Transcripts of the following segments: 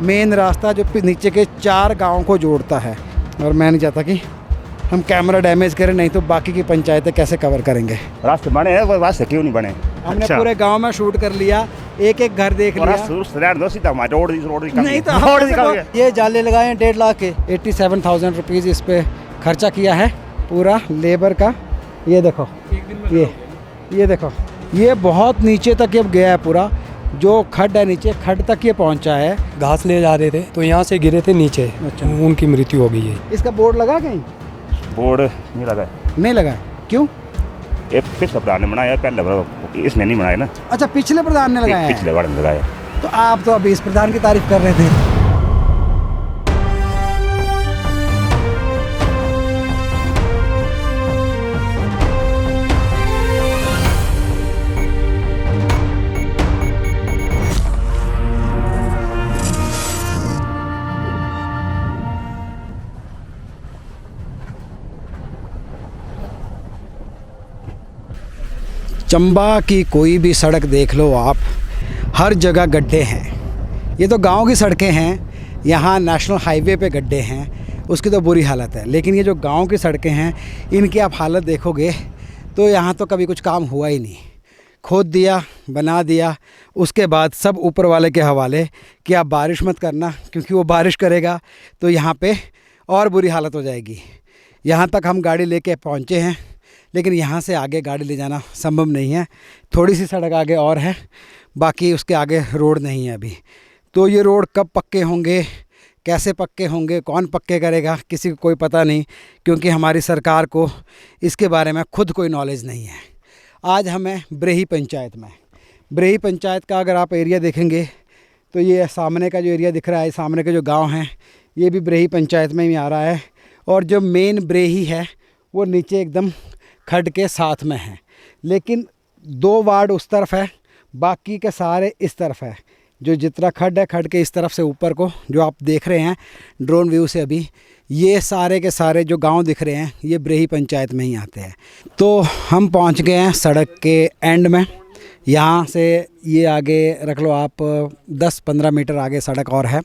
Main रास्ता जो नीचे के 4 गाँव को जोड़ता है। और मैं नहीं चाहता कि हम कैमरा डैमेज करें, नहीं तो बाकी की पंचायतें कैसे कवर करेंगे। रास्ते बने हैं, वो रास्ते क्यों नहीं बने? हमने पूरे गांव में शूट कर लिया, एक एक घर देख लिया। नहीं तो ये जाले लगाए हैं 1.5 लाख के, 87,000 रुपीज़ इस पे खर्चा किया है पूरा लेबर का। ये देखो, ये देखो, ये बहुत नीचे तक ये गया है पूरा, जो खड्ड है नीचे खड्ड तक ये पहुंचा है। घास ले जा रहे थे तो यहाँ से गिरे थे नीचे। अच्छा। उनकी मृत्यु हो गई है। इसका बोर्ड लगा कहीं? बोर्ड नहीं लगा। नहीं लगा, क्यों? ये पिछले प्रधान ने बनाया, पहले इसने नहीं बनाया ना। अच्छा, पिछले प्रधान ने लगाया है। पिछले बार लगाया। तो आप तो अभी इस प्रधान की तारीफ कर रहे थे। चंबा की कोई भी सड़क देख लो आप, हर जगह गड्ढे हैं। ये तो गांव की सड़कें हैं, यहाँ नेशनल हाईवे पे गड्ढे हैं, उसकी तो बुरी हालत है। लेकिन ये जो गांव की सड़कें हैं, इनकी आप हालत देखोगे तो यहाँ तो कभी कुछ काम हुआ ही नहीं। खोद दिया, बना दिया, उसके बाद सब ऊपर वाले के हवाले कि आप बारिश मत करना, क्योंकि वो बारिश करेगा तो यहाँ पे और बुरी हालत हो जाएगी। यहाँ तक हम गाड़ी लेके पहुँचे हैं, लेकिन यहाँ से आगे गाड़ी ले जाना संभव नहीं है। थोड़ी सी सड़क आगे और है, बाकी उसके आगे रोड नहीं है अभी। तो ये रोड कब पक्के होंगे, कैसे पक्के होंगे, कौन पक्के करेगा, किसी को कोई पता नहीं, क्योंकि हमारी सरकार को इसके बारे में खुद कोई नॉलेज नहीं है। आज हमें ब्रेही पंचायत में, ब्रेही पंचायत का अगर आप एरिया देखेंगे तो ये सामने का जो एरिया दिख रहा है, सामने के जो गाँव हैं, ये भी ब्रेही पंचायत में ही आ रहा है। और जो मेन ब्रेही है वो नीचे एकदम खड्ड के साथ में है, लेकिन 2 वार्ड उस तरफ है, बाकी के सारे इस तरफ है। जो जितना खड्ड है, खड्ड के इस तरफ से ऊपर को जो आप देख रहे हैं ड्रोन व्यू से अभी, ये सारे के सारे जो गांव दिख रहे हैं ये ब्रेही पंचायत में ही आते हैं। तो हम पहुंच गए हैं सड़क के एंड में। यहाँ से ये आगे रख लो आप 10-15 मीटर आगे सड़क और है,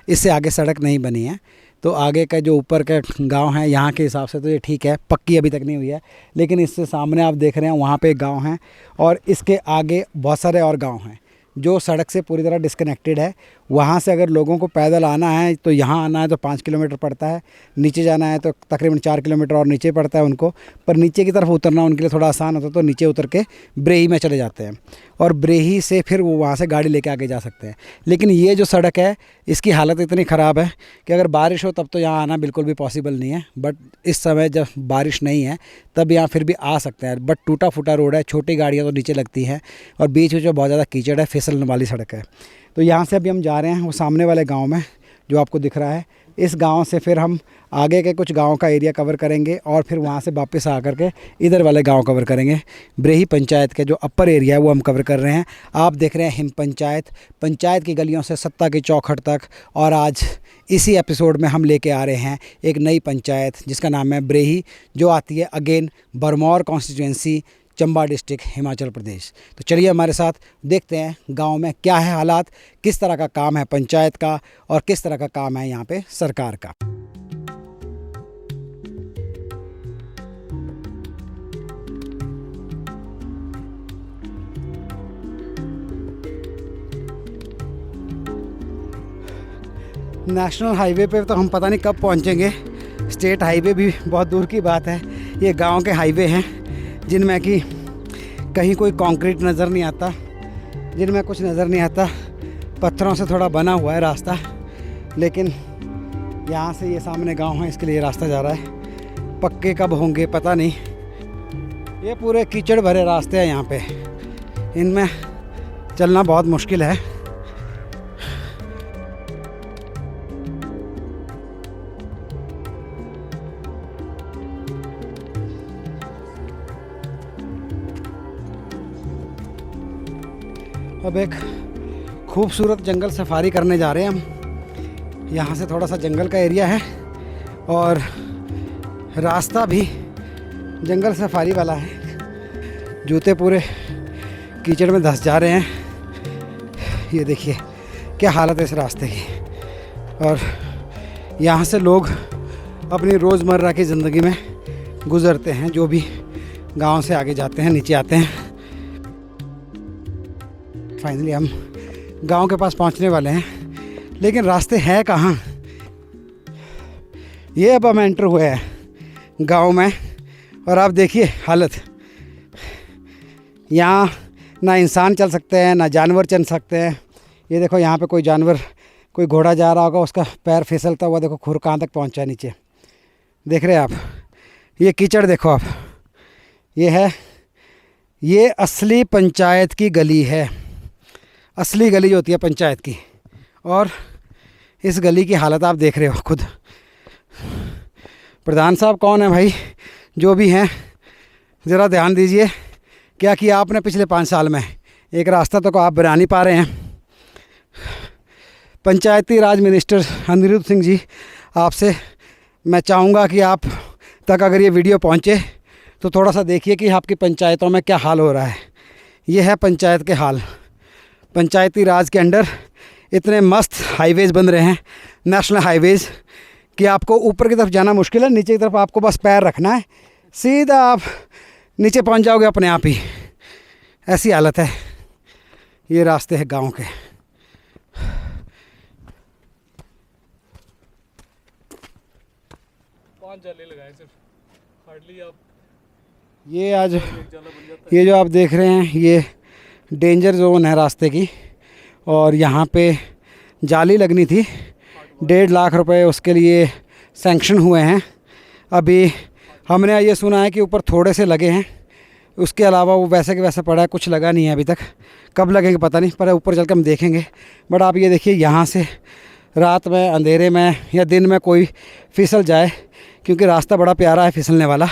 इससे आगे सड़क नहीं बनी है। तो आगे का जो ऊपर के गांव है, यहाँ के हिसाब से तो ये ठीक है, पक्की अभी तक नहीं हुई है। लेकिन इससे सामने आप देख रहे हैं वहाँ पे एक गांव है, और इसके आगे बहुत सारे और गांव हैं जो सड़क से पूरी तरह डिस्कनेक्टेड है। वहाँ से अगर लोगों को पैदल आना है तो यहाँ आना है तो 5 किलोमीटर पड़ता है, नीचे जाना है तो तकरीबन 4 किलोमीटर और नीचे पड़ता है उनको। पर नीचे की तरफ उतरना उनके लिए थोड़ा आसान होता है, तो नीचे उतर के ब्रेही में चले जाते हैं, और ब्रेही से फिर वो वहाँ से गाड़ी लेके आगे जा सकते हैं। लेकिन ये जो सड़क है इसकी हालत इतनी ख़राब है कि अगर बारिश हो तब तो यहाँ आना बिल्कुल भी पॉसिबल नहीं है। बट इस समय जब बारिश नहीं है तब यहाँ फिर भी आ सकते हैं। बट टूटा फूटा रोड है, छोटी गाड़ियाँ तो नीचे लगती हैं, और बीच में जो बहुत ज़्यादा कीचड़ है, फिसलने वाली सड़क है। तो यहाँ से अभी हम जा रहे हैं वो सामने वाले गांव में जो आपको दिख रहा है। इस गांव से फिर हम आगे के कुछ गांव का एरिया कवर करेंगे, और फिर वहाँ से वापस आकर के इधर वाले गांव कवर करेंगे। ब्रेही पंचायत के जो अपर एरिया है वो हम कवर कर रहे हैं। आप देख रहे हैं हिम पंचायत, पंचायत की गलियों से सत्ता की चौखट तक। और आज इसी एपिसोड में हम लेके आ रहे हैं एक नई पंचायत जिसका नाम है ब्रेही, जो आती है again Bharmour constituency, Chamba district, Himachal Pradesh. तो चलिए हमारे साथ देखते हैं गांव में क्या है हालात, किस तरह का काम है पंचायत का और किस तरह का काम है यहाँ पे सरकार का। नेशनल हाईवे पे तो हम पता नहीं कब पहुँचेंगे, स्टेट हाईवे भी बहुत दूर की बात है। ये गांव के हाईवे हैं जिनमें कि कहीं कोई कंक्रीट नज़र नहीं आता, जिनमें कुछ नज़र नहीं आता, पत्थरों से थोड़ा बना हुआ है रास्ता। लेकिन यहाँ से ये सामने गांव है, इसके लिए रास्ता जा रहा है। पक्के कब होंगे पता नहीं। ये पूरे कीचड़ भरे रास्ते हैं यहाँ पे, इनमें चलना बहुत मुश्किल है। अब एक खूबसूरत जंगल सफारी करने जा रहे हैं हम। यहाँ से थोड़ा सा जंगल का एरिया है और रास्ता भी जंगल सफारी वाला है। जूते पूरे कीचड़ में धंस जा रहे हैं। ये देखिए क्या हालत है इस रास्ते की। और यहाँ से लोग अपनी रोज़मर्रा की ज़िंदगी में गुज़रते हैं, जो भी गांव से आगे जाते हैं, नीचे आते हैं। फाइनली हम गांव के पास पहुंचने वाले हैं, लेकिन रास्ते हैं कहाँ। ये अब हम एंटर हुए हैं गांव में और आप देखिए हालत। यहाँ ना इंसान चल सकते हैं, ना जानवर चल सकते हैं। ये देखो यहाँ पे कोई जानवर, कोई घोड़ा जा रहा होगा, उसका पैर फिसलता हुआ देखो खुर कहाँ तक पहुँचा है नीचे। देख रहे हैं आप, ये कीचड़ देखो आप। ये असली पंचायत की गली है, असली गली जो होती है पंचायत की। और इस गली की हालत आप देख रहे हो खुद। प्रधान साहब कौन है भाई, जो भी हैं, ज़रा ध्यान दीजिए क्या किया आपने पिछले 5 साल में। एक रास्ता तो को आप बना नहीं पा रहे हैं। पंचायती राज मिनिस्टर अनिरुद्ध सिंह जी, आपसे मैं चाहूँगा कि आप तक अगर ये वीडियो पहुँचे तो थोड़ा सा देखिए कि आपकी पंचायतों में क्या हाल हो रहा है। ये है पंचायत के हाल। पंचायती राज के अंडर इतने मस्त हाईवेज़ बन रहे हैं, नेशनल हाईवेज़, कि आपको ऊपर की तरफ जाना मुश्किल है, नीचे की तरफ आपको बस पैर रखना है, सीधा आप नीचे पहुंच जाओगे अपने आप ही। ऐसी हालत है। ये रास्ते हैं गांव के। जाले लगाए सिर्फ, हार्डली आप ये आज ये जो आप देख रहे हैं ये डेंजर जोन है रास्ते की, और यहाँ पे जाली लगनी थी। 1.5 लाख रुपए उसके लिए सैंक्शन हुए हैं। अभी हमने ये सुना है कि ऊपर थोड़े से लगे हैं, उसके अलावा वो वैसे के वैसे पड़ा है, कुछ लगा नहीं है अभी तक। कब लगेंगे पता नहीं, पर ऊपर चल के हम देखेंगे। बट आप ये देखिए, यहाँ से रात में, अंधेरे में या दिन में कोई फिसल जाए, क्योंकि रास्ता बड़ा प्यारा है फिसलने वाला,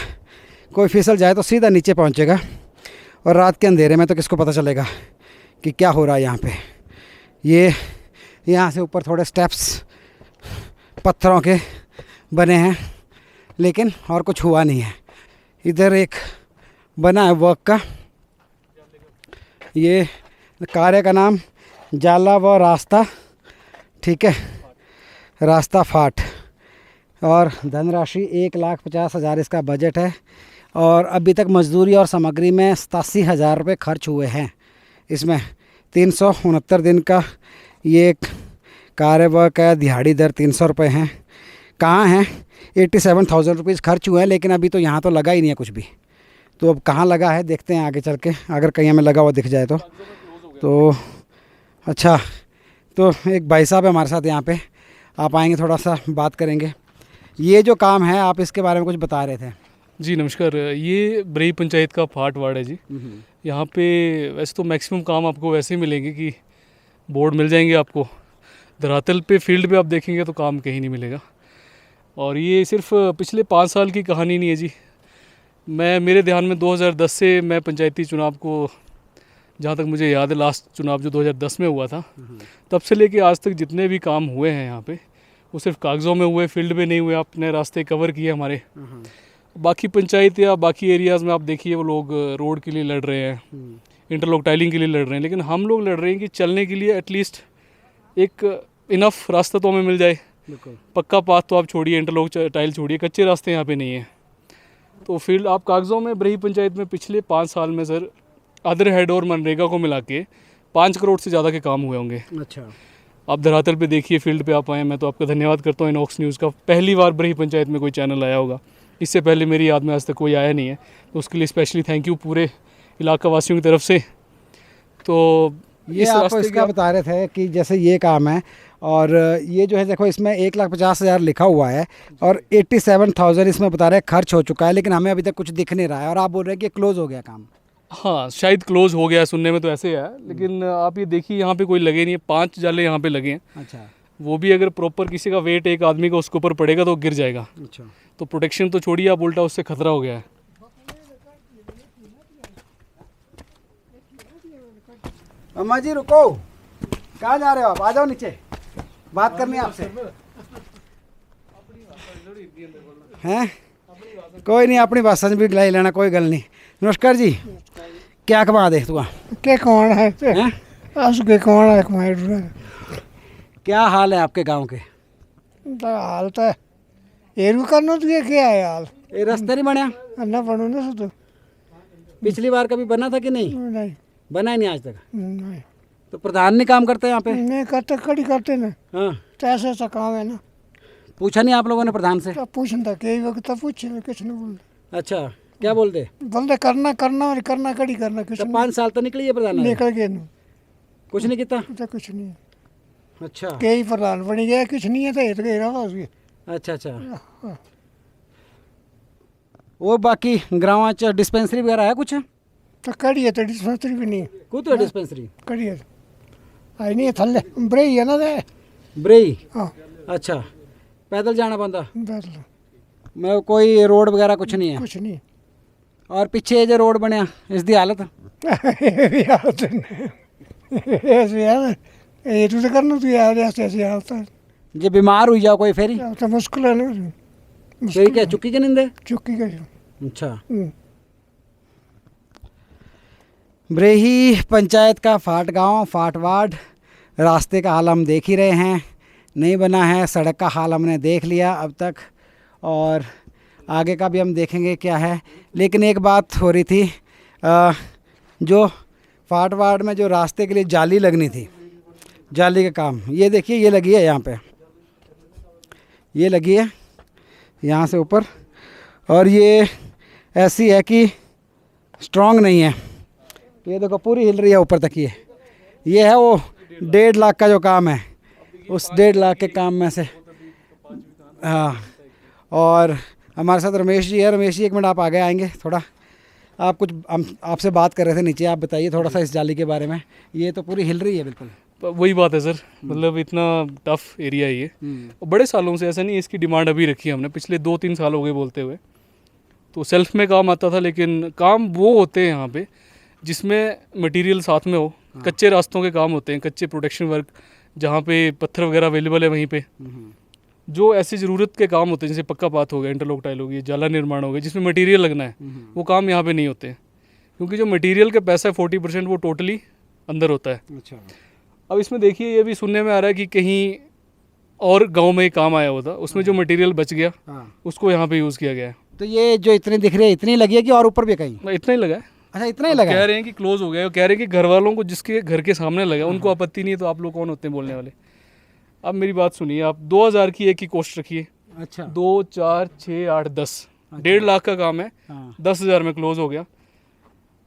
कोई फिसल जाए तो सीधा नीचे पहुँचेगा। और रात के अंधेरे में तो किसको पता चलेगा कि क्या हो रहा है यहाँ पे। ये यहाँ से ऊपर थोड़े स्टेप्स पत्थरों के बने हैं, लेकिन और कुछ हुआ नहीं है। इधर एक बना है वर्क का, ये कार्य का नाम जाला व रास्ता, ठीक है, रास्ता फाट। और धनराशि 1,50,000 इसका बजट है। और अभी तक मजदूरी और सामग्री में 87,000 रुपये खर्च हुए हैं। इसमें 369 दिन का ये कार्य वर्क है, दिहाड़ी दर 300 रुपये हैं। कहाँ हैं 87,000 रुपीज़ खर्च हुए हैं, लेकिन अभी तो यहाँ तो लगा ही नहीं है कुछ भी। तो अब कहाँ लगा है देखते हैं आगे चल के, अगर कहीं हमें लगा हुआ दिख जाए तो अच्छा। तो एक भाई साहब है हमारे साथ यहाँ पे, आप आएंगे, थोड़ा सा बात करेंगे। ये जो काम है आप इसके बारे में कुछ बता रहे थे। जी नमस्कार। ये बरही पंचायत का फाट वार्ड है जी। यहाँ पे वैसे तो मैक्सिमम काम आपको वैसे ही मिलेंगे कि बोर्ड मिल जाएंगे आपको। धरातल पे फील्ड पे आप देखेंगे तो काम कहीं नहीं मिलेगा। और ये सिर्फ पिछले 5 साल की कहानी नहीं है जी। मेरे ध्यान में 2010 से मैं पंचायती चुनाव को, जहाँ तक मुझे याद है, लास्ट चुनाव जो 2010 में हुआ था, तब से लेके आज तक जितने भी काम हुए हैं यहाँ पे, वो सिर्फ कागज़ों में हुए, फील्ड में नहीं हुए। आपने रास्ते कवर किए हमारे। बाकी पंचायत या बाकी एरियाज़ में आप देखिए वो लोग रोड के लिए लड़ रहे हैं, इंटरलॉक टाइलिंग के लिए लड़ रहे हैं, लेकिन हम लोग लड़ रहे हैं कि चलने के लिए एटलीस्ट एक इनफ रास्ता तो हमें मिल जाए। पक्का पाथ तो आप छोड़िए, इंटरलॉक टाइल छोड़िए, कच्चे रास्ते यहाँ पे नहीं है। तो फील्ड आप कागज़ों में बरही पंचायत में पिछले 5 साल में सर अदर हेड और मनरेगा को मिला के 5 करोड़ से ज़्यादा के काम हुए होंगे। अच्छा, आप धरातल पे देखिए, फील्ड पे आप आए। मैं तो आपका धन्यवाद करता हूँ इनॉक्स न्यूज़ का। पहली बार बरही पंचायत में कोई चैनल आया होगा, इससे पहले मेरी याद में आज तक कोई आया नहीं है, तो उसके लिए स्पेशली थैंक यू पूरे इलाका वासियों की तरफ से। तो ये आप इसका बता रहे थे कि जैसे ये काम है, और ये जो है देखो इसमें 1,50,000 लिखा हुआ है और 87,000 इसमें बता रहे हैं खर्च हो चुका है, लेकिन हमें अभी तक कुछ दिख नहीं रहा है। और आप बोल रहे हैं कि क्लोज़ हो गया काम। हाँ, शायद क्लोज़ हो गया, सुनने में तो ऐसे है, लेकिन आप ये देखिए यहाँ पे कोई लगे नहीं है। 5 जाले यहाँ पे लगे हैं। अच्छा, वो भी अगर प्रॉपर किसी का वेट एक आदमी का उसके ऊपर पड़ेगा तो गिर जाएगा। अच्छा, तो प्रोटेक्शन तो छोड़िए, आप उल्टा उससे खतरा हो गया है। अम्मा जी रुको, कहाँ जा रहे हो आप? आ जाओ नीचे, बात करनी है आपसे। हैं? कोई नहीं, अपनी भाषा भी लाई लेना, कोई गल नहीं। नमस्कार जी, क्या कमा दे तू? के कौन है? हैं? उसके कौन है? क्या हाल है आपके गांव के? हाल तो एरू करना तो ये क्या है हाल ये रास्ता नहीं बनया? ना बनो ना सो तो पिछली बार कभी बना था कि नहीं? नहीं बना ही नहीं आज तक। नहीं तो प्रधान नहीं काम करते यहाँ पे? नहीं करते कड़ी करते ना हाँ, तो ऐसा काम है ना पूछा नहीं आप लोगों ने प्रधान से? तो पूछता कई वक्त तो पूछे कुछ नहीं बोलते अच्छा, क्या बोलते? बोलते करना करना और करना कड़ी करना कुछ तो 5 साल तो निकली है प्रधान वाले। निकल गए ना कुछ नहीं किया? तो कुछ नहीं अच्छा कई प्रधान बनी गया कुछ नहीं है तो ये तो गए रहा उसके अच्छा अच्छा। वो बाकी गाँव च डिस्पेंसरी वगैरह है कुछ? तो कड़ी है तो डिस्पेंसरी भी नहीं है कुछ है डिस्पेंसरी? कड़ी है आई नहीं है थल्ले ब्रेई है ना दे ब्रेई? हाँ अच्छा, पैदल जाना पड़ता? बस मतलब कोई रोड वगैरह कुछ नहीं है? कुछ नहीं और पीछे ये जो रोड बनया इसकी हालत? ऐसे यार ये तो करना तो यार ऐसे ऐसे हालत है जे बीमार हुई जाओ कोई फेरी? तो मुश्किल है ना फेरी क्या चुक्की के निंदे? चुक्की का अच्छा। ब्रेही पंचायत का फाट गांव फाट वार्ड, रास्ते का हाल हम देख ही रहे हैं, नहीं बना है। सड़क का हाल हमने देख लिया अब तक और आगे का भी हम देखेंगे क्या है। लेकिन एक बात हो रही थी, जो फाट वार्ड में जो रास्ते के लिए जाली लगनी थी, जाली का काम ये देखिए, ये लगी है यहाँ पे, ये लगी है यहाँ से ऊपर, और ये ऐसी है कि स्ट्रॉन्ग नहीं है। ये देखो पूरी हिल रही है ऊपर तक। ये है वो 1.5 लाख का जो काम है, उस 1.5 लाख के काम में से। हाँ, और हमारे साथ रमेश जी है। रमेश जी 1 मिनट आप आगे आएंगे थोड़ा, आप कुछ हम आपसे बात कर रहे थे नीचे, आप बताइए थोड़ा सा इस जाली के बारे में। ये तो पूरी हिल रही है बिल्कुल। वही बात है सर, मतलब इतना टफ एरिया है ये, और बड़े सालों से ऐसा नहीं है, इसकी डिमांड अभी रखी है हमने, पिछले 2-3 साल हो गए बोलते हुए। तो सेल्फ में काम आता था, लेकिन काम वो होते हैं यहाँ पे जिसमें मटेरियल साथ में हो। कच्चे रास्तों के काम होते हैं, कच्चे प्रोटेक्शन वर्क, जहाँ पे पत्थर वगैरह अवेलेबल है वहीं पे। जो ऐसी ज़रूरत के काम होते हैं जैसे पक्का पात हो गया, इंटरलॉक टाइल हो गई, जाला निर्माण हो गया, जिसमें मटेरियल लगना है, वो काम यहाँ पे नहीं होते हैं, क्योंकि जो मटेरियल का पैसा है 40% वो टोटली अंदर होता है। अच्छा। अब इसमें देखिए, ये भी सुनने में आ रहा है कि कहीं और गांव में काम आया हुआ था, उसमें जो मटेरियल बच गया उसको यहाँ पे यूज़ किया गया है। तो ये जो इतनी दिख रही है, इतनी लगी है कि और ऊपर भी कहीं? इतना ही लगा है। अच्छा, इतना ही लगा कह है? रहे हैं कि क्लोज हो गया, कह रहे हैं कि घर वालों को जिसके घर के सामने लगा उनको आपत्ति नहीं है, तो आप लोग कौन होते हैं बोलने वाले। अब मेरी बात सुनिए, आप 2000 की एक की कॉस्ट रखिए। अच्छा। 2, 4, 6, 8, 10, 1.5 लाख का काम है, 10,000 में क्लोज हो गया।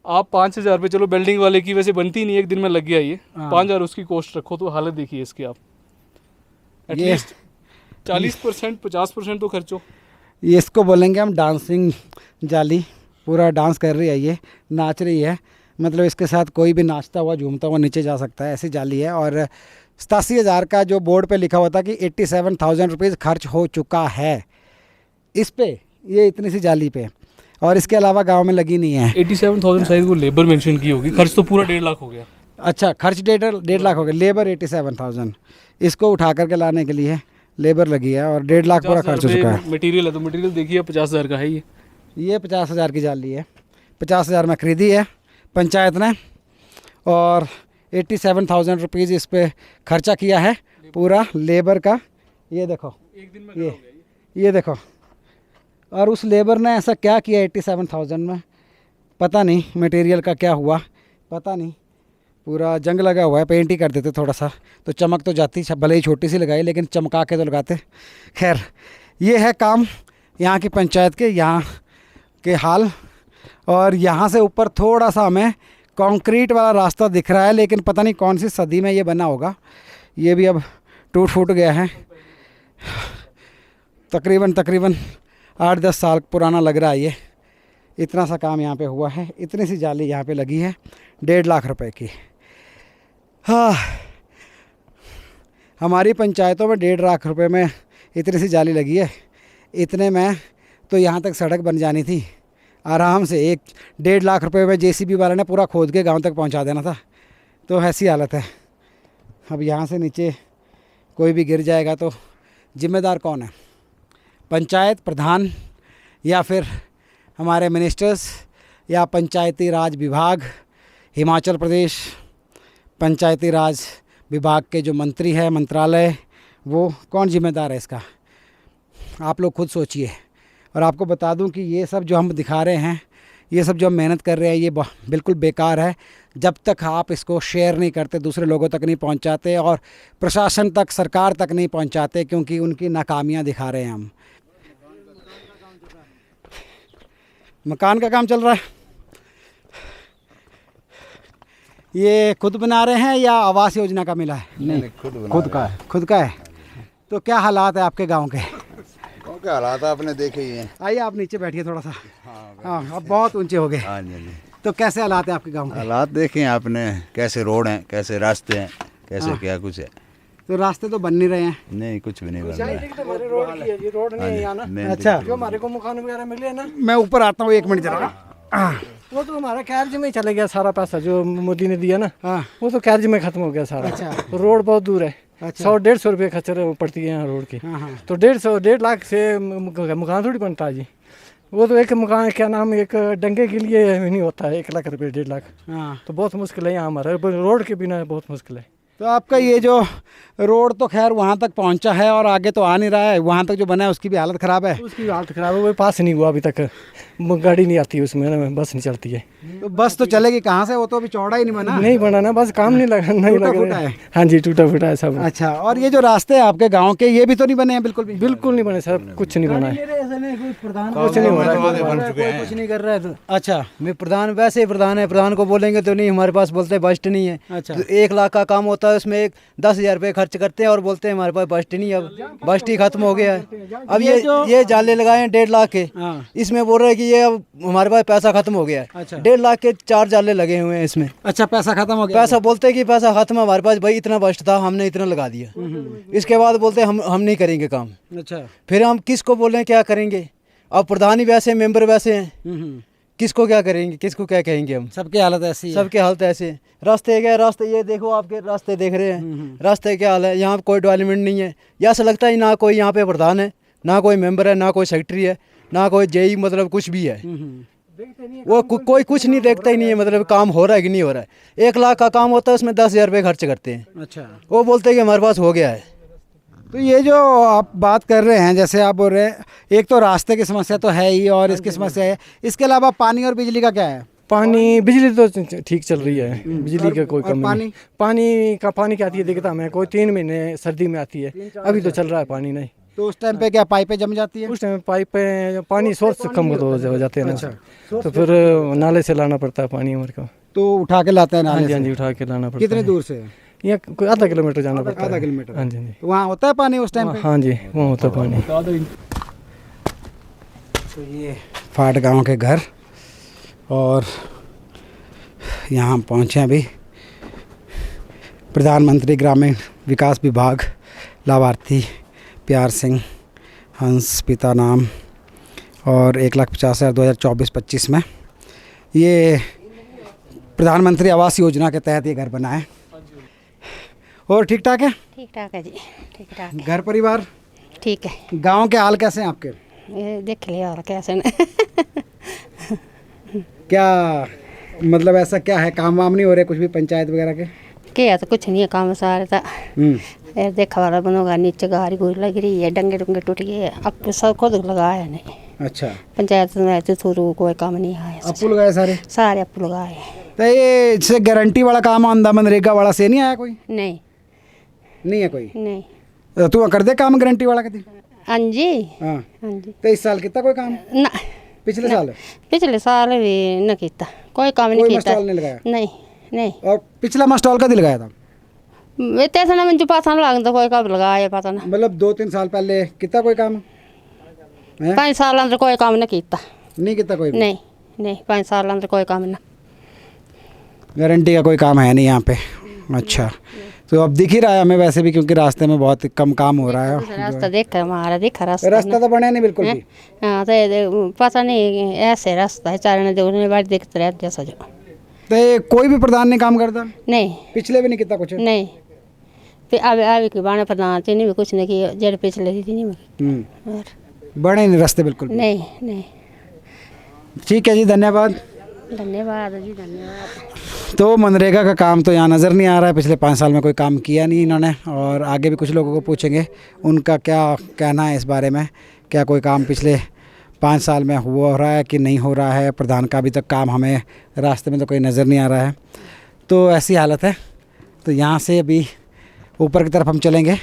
आप 5,000 पे, चलो बिल्डिंग वाले की वैसे बनती नहीं, एक दिन में लग गया ये, 5,000 उसकी कॉस्ट रखो, तो हालत देखिए इसकी आप। एटलीस्ट 40% 50% तो खर्चो। ये इसको बोलेंगे हम डांसिंग जाली। पूरा डांस कर रही है, ये नाच रही है, मतलब इसके साथ कोई भी नाचता हुआ झूमता हुआ नीचे जा सकता है, ऐसी जाली है। और 87,000 का जो बोर्ड पे लिखा हुआ था कि 87,000 रुपीज़ खर्च हो चुका है इस पे, ये इतनी सी जाली पे, और इसके अलावा गांव में लगी नहीं है। 87,000 शायद वो लेबर मेंशन की होगी, खर्च तो पूरा 1.5 लाख हो गया। अच्छा, खर्च 1.5 लाख हो गया, लेबर 87,000, इसको उठा करके लाने के लिए लेबर लगी है, और 1.5 लाख पूरा खर्च हो चुका है। मटेरियल है तो मटेरियल देखिए 50,000 का है ये 50,000 की जाली है, 50,000 में खरीदी है पंचायत ने, और 87,000 रुपीज़ इस पर खर्चा किया है पूरा लेबर का। ये देखो, एक दिन में ये देखो, और उस लेबर ने ऐसा क्या किया 87,000 में, पता नहीं मटेरियल का क्या हुआ, पता नहीं। पूरा जंग लगा हुआ है, पेंट ही कर देते थोड़ा सा तो चमक तो जाती, भले ही छोटी सी लगाई लेकिन चमका के तो लगाते। खैर, ये है काम यहाँ की पंचायत के, यहाँ के हाल। और यहाँ से ऊपर थोड़ा सा हमें कंक्रीट वाला रास्ता दिख रहा है, लेकिन पता नहीं कौन सी सदी में ये बना होगा, ये भी अब टूट फूट गया है, तकरीबन 8-10 साल पुराना लग रहा है ये। इतना सा काम यहाँ पे हुआ है, इतनी सी जाली यहाँ पे लगी है 1.5 लाख रुपए की। हाँ, हमारी पंचायतों में 1.5 लाख रुपए में इतनी सी जाली लगी है, इतने में तो यहाँ तक सड़क बन जानी थी आराम से। 1.5 लाख रुपए में जेसीबी वाले ने पूरा खोद के गांव तक पहुँचा देना था, तो ऐसी हालत है। अब यहाँ से नीचे कोई भी गिर जाएगा तो जिम्मेदार कौन है? पंचायत प्रधान, या फिर हमारे मिनिस्टर्स, या पंचायती राज विभाग, हिमाचल प्रदेश पंचायती राज विभाग के जो मंत्री है, मंत्रालय, वो कौन जिम्मेदार है इसका? आप लोग खुद सोचिए। और आपको बता दूं कि ये सब जो हम दिखा रहे हैं, ये सब जो हम मेहनत कर रहे हैं, ये बिल्कुल बेकार है जब तक आप इसको शेयर नहीं करते, दूसरे लोगों तक नहीं पहुंचाते और प्रशासन तक, सरकार तक नहीं पहुंचाते, क्योंकि उनकी नाकामियां दिखा रहे हैं हम। मकान का काम चल रहा है। ये खुद बना रहे हैं या आवास योजना का मिला है? नहीं, खुद का है। खुद का है। तो क्या हालात है आपके गांव के? क्या हालात आपने देखे ही हैं। आइए आप नीचे बैठिए थोड़ा सा। हाँ, अब बहुत ऊंचे हो गए। हाँ जी, हाँ जी। तो कैसे हालात है आपके गांव के? हालात देखे हैं आपने, कैसे रोड हैं, कैसे रास्ते हैं, कैसे हाँ। क्या कुछ है। तो रास्ते तो बन नहीं रहे हैं। नहीं, कुछ भी नहीं बन रहा है। हमारे रोड की है, ये रोड नहीं है यहाँ ना। मेन अच्छा। जो हमारे को मकान वगैरह मिले ना, मैं ऊपर आता हूँ, 1 मिनट जरा। वो तो हमारा कर्ज में ही चले गया सारा पैसा जो मोदी ने दिया ना। हाँ। वो तो कर्ज में खत्म हो गया सारा। अच्छा। रोड बहुत दूर है। अच्छा। 100-150 रुपये खर्च पड़ती है यहाँ रोड की। हाँ हाँ। तो 1.5 लाख से मकान थोड़ी बनता है जी। वो तो एक मकान क्या नाम, एक डंगे के लिए नहीं होता है 1 लाख रुपये, 1.5 लाख। हाँ। तो बहुत मुश्किल है यहाँ हमारा, रोड के बिना बहुत मुश्किल है। तो आपका ये जो रोड तो खैर वहाँ तक पहुँचा है और आगे तो आ नहीं रहा है, वहाँ तक जो बना है उसकी भी हालत ख़राब है। उसकी हालत ख़राब है, वो पास नहीं हुआ अभी तक। गाड़ी नहीं आती उसमें, बस नहीं चलती है। तो बस तो चलेगी कहाँ से? वो तो अभी चौड़ा ही नहीं बना। नहीं बना ना, बस काम नहीं लगा, नहीं टूटा लग फूटा रहा है। है। हाँ जी, टूटा फूटा है सब। अच्छा। और ये जो रास्ते हैं आपके गांव के, ये भी तो नहीं बने हैं बिल्कुल भी? बिल्कुल नहीं बने सर, कुछ नहीं बना है। कुछ नहीं हो रहा है, कोई कुछ नहीं कर रहा है। तो अच्छा। मैं प्रधान, वैसे ही प्रधान है, प्रधान को बोलेंगे तो नहीं, हमारे पास बोलते हैं बजट नहीं है। अच्छा। तो 1 लाख का काम होता है, उसमें 10,000 रुपये खर्च करते हैं और बोलते हैं हमारे पास बजट नहीं है। अब बजट ही खत्म हो गया है। अब ये जाले लगाए हैं 1.5 लाख के, हाँ। इसमें बोल रहे हैं कि ये अब हमारे पास पैसा खत्म हो गया है। अच्छा। 1.5 लाख के 4 जाले लगे हुए हैं इसमें। अच्छा, पैसा खत्म हो गया? पैसा बोलते हैं कि पैसा खत्म है हमारे पास, भाई इतना बजट था, हमने इतना लगा दिया। इसके बाद बोलते हैं हम नहीं करेंगे काम। अच्छा। फिर हम किसको बोलें, क्या करेंगे? अब प्रधान ही वैसे, मेंबर वैसे हैं, किसको क्या करेंगे, किसको क्या कहेंगे हम? सबकी हालत ऐसी है। सबके हालत ऐसे हैं। रास्ते क्या, रास्ते ये देखो, आपके रास्ते देख रहे हैं, रास्ते क्या हाल है। यहाँ कोई डेवलपमेंट नहीं है। या ऐसा लगता है ना कोई यहाँ पे प्रधान है, ना कोई मेंबर है, ना कोई सेक्रेटरी है, ना कोई जेई, मतलब कुछ भी है। वो कोई कुछ नहीं देखता ही नहीं है, मतलब काम हो रहा है कि नहीं हो रहा है। 1 लाख का काम होता है, उसमें 10,000 रुपये खर्च करते हैं। अच्छा। वो बोलते हैं कि हमारे पास हो गया है। तो ये जो आप बात कर रहे हैं, जैसे आप बोल रहे हैं, एक तो रास्ते की समस्या तो है ही और इसकी समस्या है, इसके अलावा पानी और बिजली का क्या है? पानी, बिजली तो ठीक चल रही है, बिजली का कोई और कमी नहीं। पानी क्या आती है दिखता मैं, कोई 3 महीने सर्दी में आती है, अभी तो चल रहा है पानी नहीं। तो उस टाइम पे क्या पाइपें जम जाती है? उस टाइम पाइप पे पानी सोर्स से कम हो जाते हैं ना, तो फिर नाले से लाना पड़ता है पानी हमारे को। तो उठा के लाते हैं हाँ नाले जी, हाँ से? जी, उठा के लाना पड़ता है। कितने दूर से? यहाँ कोई आधा किलोमीटर जाना पड़ता है। आधा किलोमीटर? हाँ जी, हाँ जी। तो वहाँ होता है पानी उस टाइम पे? हाँ जी, वहाँ होता है पानी। तो ये फाट गांव के घर, और यहाँ हम पहुँचे अभी। प्रधानमंत्री ग्रामीण विकास विभाग, लाभार्थी प्यार सिंह हंस, पिता नाम, और 1,50,000 2024-25 में ये प्रधानमंत्री आवास योजना के तहत ये घर बना है। और ठीक ठाक है? ठीक ठाक है जी, ठीक ठाक है। घर परिवार ठीक है। गांव के हाल कैसे हैं आपके? ये देख लिया और कैसे न क्या मतलब ऐसा क्या है, काम वाम नहीं हो रहे कुछ भी पंचायत वगैरह के? क्या तो कुछ नहीं है, काम सारे था। ये देखा वाला बनोगा, नीचे गाड़ी गुड़ी लग रही है, डंगे डंगे टूट गए, अब सब खुद लगाया नहीं। अच्छा। पंचायत में तो थ्रू कोई काम नहीं आया, अप्पू लगाए सारे? सारे अप्पू लगाए। तो ये जैसे गारंटी वाला काम आंदा, मनरेगा वाला से नहीं आया कोई? नहीं नहीं है कोई? नहीं। तो तू कर दे काम गारंटी वाला के? हाँ जी, हाँ। हाँ जी। तो इस साल कितना कोई काम? ना, पिछले साल? पिछले साल भी न किया कोई काम, नहीं कोई किया। मस्टॉल नहीं लगाया? नहीं नहीं। और पिछला मस्टॉल का दिल लगाया था? तैसे ना मुझे पता नहीं लगता कोई काम लगाया, पता ना। मतलब 2-3 साल पहले कितना कोई काम है? 5 साल अंदर कोई काम नहीं किया। नहीं कितना कोई भी? नहीं नहीं, 5 साल अंदर कोई काम ना। गारंटी का कोई काम है नहीं यहाँ पे? अच्छा। तो अब दिख ही रहा है हमें वैसे भी, क्योंकि रास्ते में बहुत कम काम हो रहा है। रास्ता देख हमारा देखा रास्ता रास्ता तो बना नहीं बिल्कुल भी। हाँ, तो पता नहीं ऐसे रास्ता है, चारण देखने बार देखते रहते जैसा जो। तो ये कोई भी प्रधान नहीं काम करता? नहीं पिछले भी नहीं कितना कुछ? नहीं, फिर आवे की बाने प्रधान नहीं भी कुछ नहीं किया, जड़ पिछले थी नहीं। और बने नहीं रास्ते बिल्कुल भी? नहीं नहीं। ठीक है जी, धन्यवाद। धन्यवाद जी, धन्यवाद। तो मनरेगा का काम तो यहाँ नज़र नहीं आ रहा है, पिछले 5 साल में कोई काम किया नहीं इन्होंने। और आगे भी कुछ लोगों को पूछेंगे उनका क्या कहना है इस बारे में, क्या कोई काम पिछले 5 साल में हो रहा है कि नहीं हो रहा है। प्रधान का अभी तक काम हमें रास्ते में तो कोई नज़र नहीं आ रहा है। तो ऐसी हालत है। तो यहाँ से अभी ऊपर की तरफ हम चलेंगे,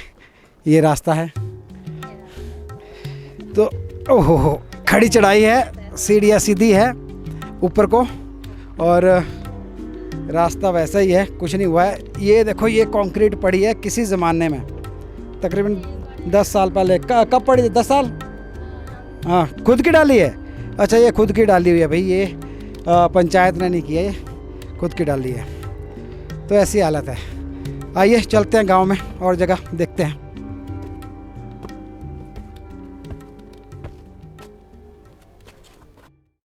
ये रास्ता है। तो ओहो हो, खड़ी चढ़ाई है, सीढ़ियाँ सीधी है ऊपर को, और रास्ता वैसा ही है, कुछ नहीं हुआ है। ये देखो, ये कंक्रीट पड़ी है किसी ज़माने में, तकरीबन 10 साल पहले। कब पड़ी थी? 10 साल? हाँ, खुद की डाली है। अच्छा, ये खुद की डाली हुई है भाई, ये पंचायत ने नहीं किया, ये खुद की डाली है। तो ऐसी हालत है। आइए चलते हैं गांव में और जगह देखते हैं।